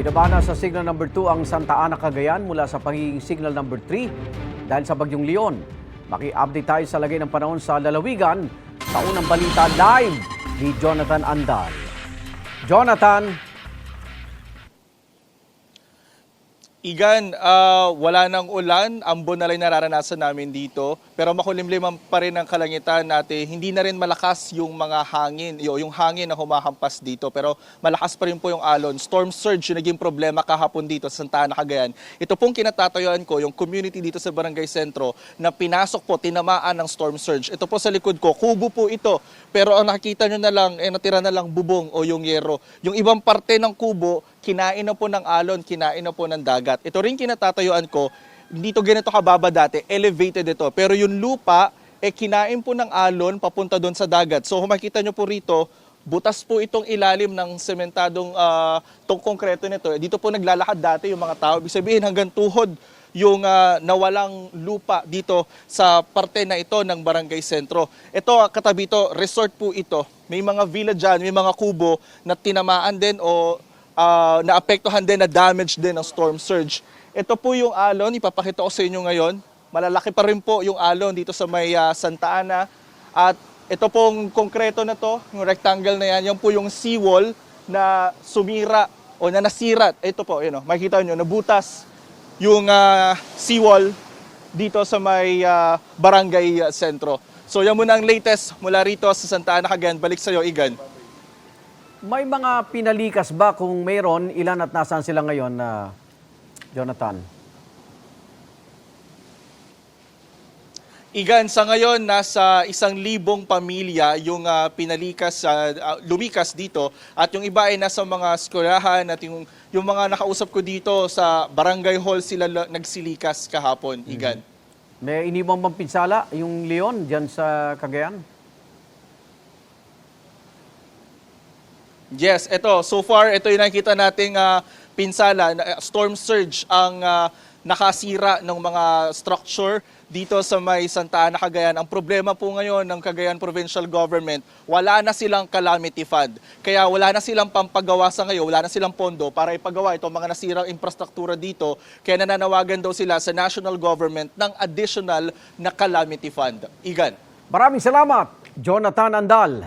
Binaba na sa signal number 2 ang Santa Ana, Cagayan mula sa pagiging signal number 3 dahil sa Bagyong Leon. Maki-update tayo sa lagay ng panahon sa lalawigan sa unang balita live ni Jonathan Andal. Jonathan. Igan, wala nang ulan, ambon na lang nararanasan namin dito. Pero makulimlim pa rin ang kalangitan natin. Hindi na rin malakas yung mga hangin, yung hangin na humahampas dito. Pero malakas pa rin po yung alon. Storm surge yung naging problema kahapon dito sa Santa Ana, Cagayan. Ito pong kinatatayuan ko, yung community dito sa Barangay Sentro na pinasok po, tinamaan ng storm surge. Ito po sa likod ko, kubo po ito. Pero ang nakikita nyo na lang, natira na lang bubong o yung yero. Yung ibang parte ng kubo, kinain na po ng alon, kinain na po ng dagat. Ito rin kinatatayuan ko, dito ganito kababa dati, elevated ito. Pero yung lupa, kinain po ng alon papunta doon sa dagat. So kung makita nyo po rito, butas po itong ilalim ng sementadong tong konkreto nito. Dito po naglalakad dati yung mga tao. Ibig sabihin hanggang tuhod yung nawalang lupa dito sa parte na ito ng Barangay Sentro. Ito, katabi ito, resort po ito. May mga villa dyan, may mga kubo na tinamaan din o naapektuhan din, na damage din ng storm surge. Ito po yung alon, ipapakita ko sa inyo ngayon. Malalaki pa rin po yung alon dito sa may Santa Ana. At ito pong konkreto na to, yung rectangle na yan, yan po yung seawall na sumira o na nasira. Ito po, yun, makikita nyo, nabutas yung seawall dito sa may Barangay Sentro. So yan muna ang latest mula rito sa Santa Ana, Cagayan. Balik sa iyo, Igan. May mga pinalikas ba? Kung mayroon, ilan at nasaan sila ngayon, Jonathan? Igan, sa ngayon, nasa 1,000 pamilya yung pinalikas, lumikas dito. At yung iba ay nasa mga eskwelahan at yung mga nakausap ko dito sa Barangay Hall sila nagsilikas kahapon, Igan. May iniwang bang pinsala yung Leon dyan sa Cagayan? Yes, ito. So far, ito yung nakikita nating pinsala. Storm surge ang nakasira ng mga structure dito sa may Santa Ana, Cagayan. Ang problema po ngayon ng Cagayan Provincial Government, wala na silang calamity fund. Kaya wala na silang pampagawa sa ngayon, wala na silang pondo para ipagawa itong mga nasirang infrastruktura dito. Kaya nananawagan daw sila sa national government ng additional na calamity fund. Igan. Maraming salamat, Jonathan Andal.